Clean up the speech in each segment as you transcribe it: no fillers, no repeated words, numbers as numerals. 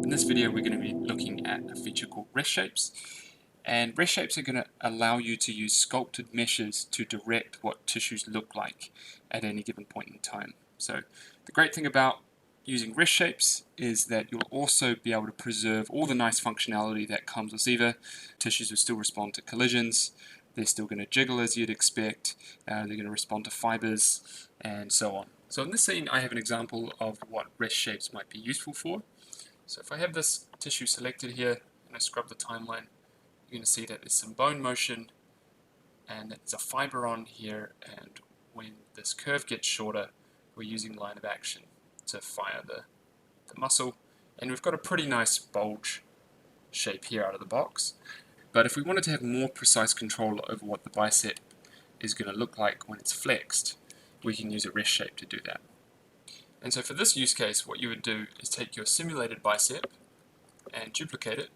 In this video we're going to be looking at a feature called rest shapes, and rest shapes are going to allow you to use sculpted meshes to direct what tissues look like at any given point in time. So the great thing about using rest shapes is that you'll also be able to preserve all the nice functionality that comes with Ziva. Tissues will still respond to collisions, they're still going to jiggle as you'd expect, they're going to respond to fibers, and so on. So in this scene I have an example of what rest shapes might be useful for. So if I have this tissue selected here and I scrub the timeline, you're going to see that there's some bone motion and that there's a fiber on here, and when this curve gets shorter we're using line of action to fire the muscle, and we've got a pretty nice bulge shape here out of the box. But if we wanted to have more precise control over what the bicep is going to look like when it's flexed, we can use a rest shape to do that. And so for this use case, what you would do is take your simulated bicep and duplicate it,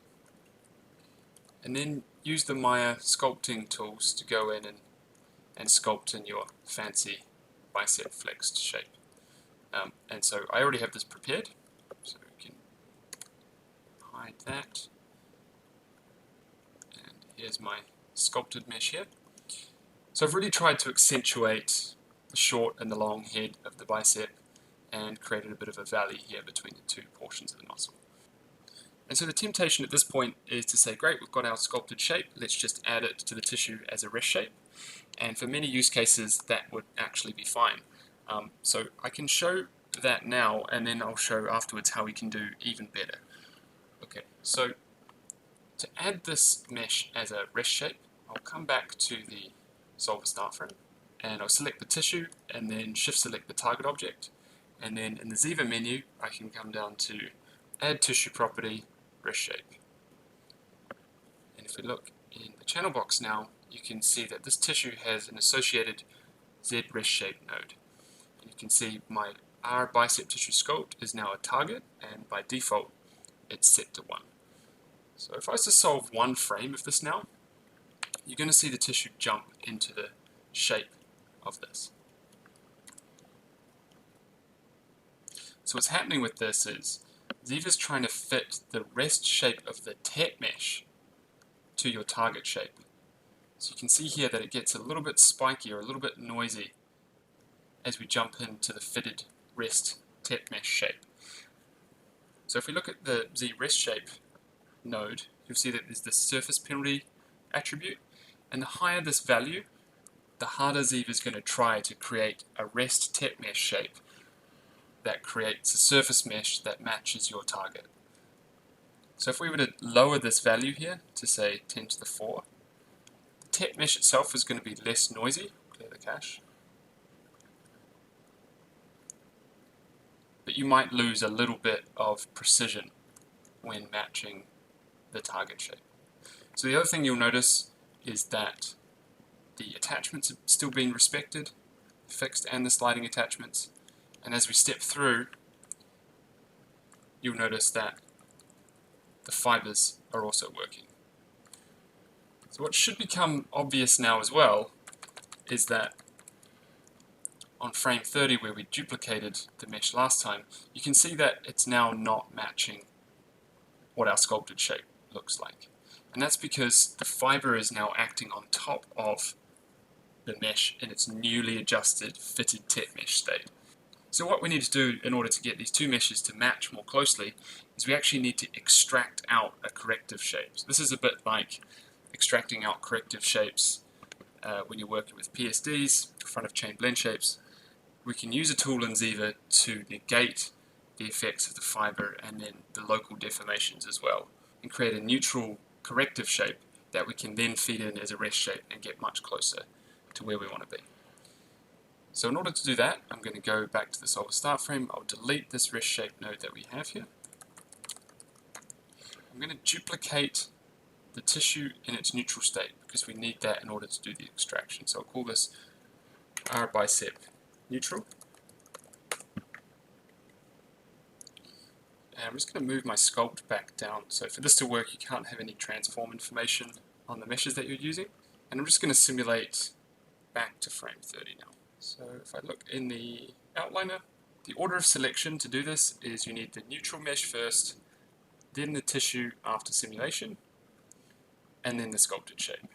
and then use the Maya sculpting tools to go in and sculpt in your fancy bicep flexed shape. And so I already have this prepared, so we can hide that. And here's my sculpted mesh here. So I've really tried to accentuate the short and the long head of the bicep and created a bit of a valley here between the two portions of the muscle. And so the temptation at this point is to say, great, we've got our sculpted shape, let's just add it to the tissue as a rest shape. And for many use cases that would actually be fine. So I can show that now, and then I'll show afterwards how we can do even better. Okay, so to add this mesh as a rest shape, I'll come back to the solver start frame, and I'll select the tissue and then shift select the target object. And then in the Ziva menu, I can come down to Add Tissue Property, Rest Shape. And if we look in the channel box now, you can see that this tissue has an associated Z rest shape node. And you can see my R bicep tissue sculpt is now a target, and by default, it's set to 1. So if I was to solve one frame of this now, you're going to see the tissue jump into the shape of this. So what's happening with this is Ziva's trying to fit the rest shape of the tap mesh to your target shape. So you can see here that it gets a little bit spiky or a little bit noisy as we jump into the fitted rest tap mesh shape. So if we look at the Z rest shape node, you'll see that there's this surface penalty attribute, and the higher this value, the harder Ziva is going to try to create a rest tap mesh shape that creates a surface mesh that matches your target. So if we were to lower this value here to say 10 to the 4, the tap mesh itself is going to be less noisy, clear the cache, but you might lose a little bit of precision when matching the target shape. So the other thing you'll notice is that the attachments are still being respected, fixed and the sliding attachments. And as we step through, you'll notice that the fibers are also working. So what should become obvious now as well is that on frame 30, where we duplicated the mesh last time, you can see that it's now not matching what our sculpted shape looks like. And that's because the fiber is now acting on top of the mesh in its newly adjusted fitted tap mesh state. So what we need to do in order to get these two meshes to match more closely is we actually need to extract out a corrective shape. So this is a bit like extracting out corrective shapes when you're working with PSDs, front of chain blend shapes. We can use a tool in Ziva to negate the effects of the fiber and then the local deformations as well, and create a neutral corrective shape that we can then feed in as a rest shape and get much closer to where we want to be. So in order to do that, I'm going to go back to the solver start frame. I'll delete this rest shape node that we have here. I'm going to duplicate the tissue in its neutral state because we need that in order to do the extraction. So I'll call this R bicep neutral. And I'm just going to move my sculpt back down. So for this to work, you can't have any transform information on the meshes that you're using. And I'm just going to simulate back to frame 30 now. So if I look in the outliner, the order of selection to do this is you need the neutral mesh first, then the tissue after simulation, and then the sculpted shape.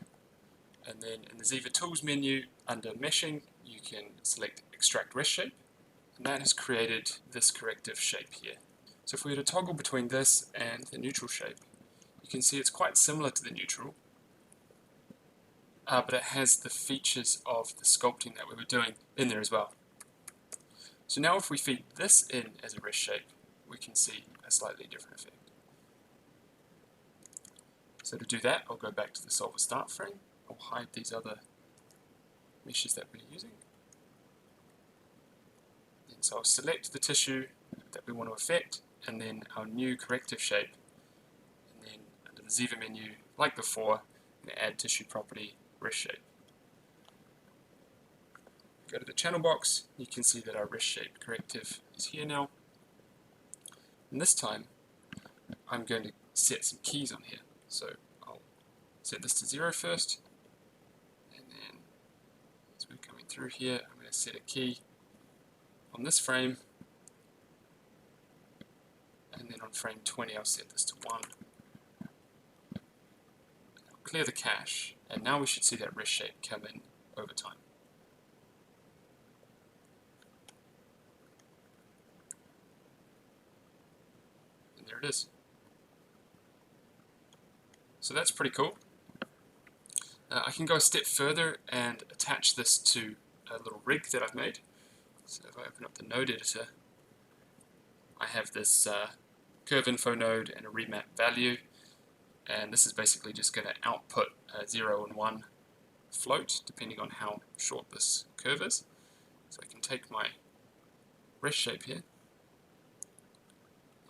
And then in the Ziva Tools menu, under Meshing, you can select Extract Rest Shape, and that has created this corrective shape here. So if we were to toggle between this and the neutral shape, you can see it's quite similar to the neutral, but it has the features of the sculpting that we were doing in there as well. So now if we feed this in as a rest shape, we can see a slightly different effect. So to do that, I'll go back to the solver start frame. I'll hide these other meshes that we're using. And so I'll select the tissue that we want to affect, and then our new corrective shape. And then under the Ziva menu, like before, I'm going to add tissue property, rest shape. Go to the channel box, you can see that our rest shape corrective is here now. And this time, I'm going to set some keys on here. So I'll set this to 0 first, and then as we're coming through here, I'm going to set a key on this frame, and then on frame 20 I'll set this to 1. I'll clear the cache, and now we should see that rest shape come in over time. And there it is. So that's pretty cool. I can go a step further and attach this to a little rig that I've made. So if I open up the node editor, I have this curve info node and a remap value, and this is basically just going to output a 0 and 1 float depending on how short this curve is. So I can take my rest shape here.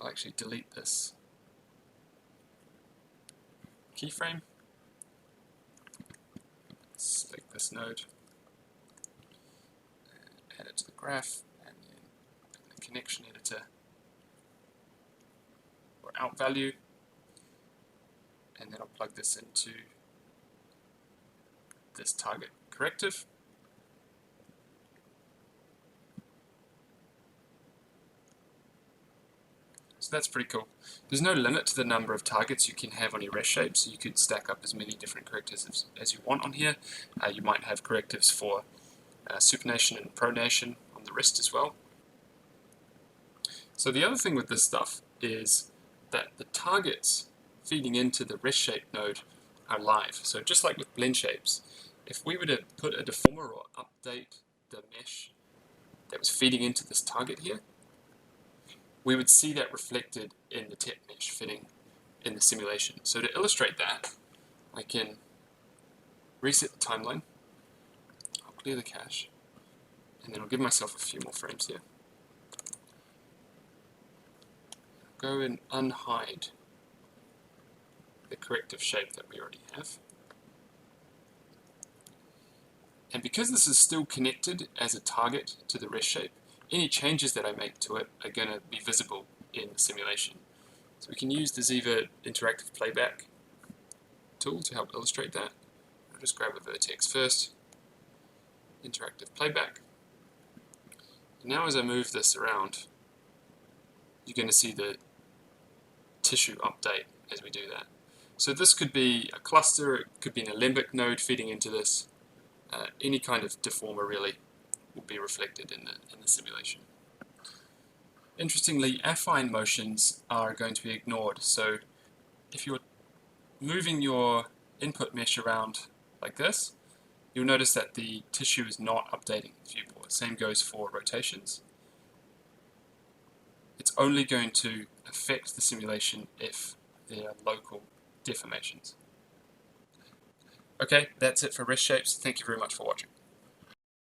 I'll actually delete this keyframe, select this node, add it to the graph, and then in the connection editor or out value, and then I'll plug this into this target corrective. So that's pretty cool. There's no limit to the number of targets you can have on your rest shape, so you could stack up as many different correctives as you want on here. You might have correctives for supination and pronation on the wrist as well. So the other thing with this stuff is that the targets feeding into the rest shape node are live. So just like with blend shapes, if we were to put a deformer or update the mesh that was feeding into this target here, we would see that reflected in the tip mesh fitting in the simulation. So to illustrate that, I can reset the timeline, I'll clear the cache, and then I'll give myself a few more frames here. Go and unhide the corrective shape that we already have. And because this is still connected as a target to the rest shape, any changes that I make to it are going to be visible in the simulation. So we can use the Ziva interactive playback tool to help illustrate that. I'll just grab a vertex first, interactive playback. And now as I move this around, you're going to see the tissue update as we do that. So this could be a cluster, it could be an alembic node feeding into this. Any kind of deformer really will be reflected in the simulation. Interestingly, affine motions are going to be ignored. So if you're moving your input mesh around like this, you'll notice that the tissue is not updating the viewport. Same goes for rotations. It's only going to affect the simulation if there are local deformations. Okay, that's it for rest shapes. Thank you very much for watching.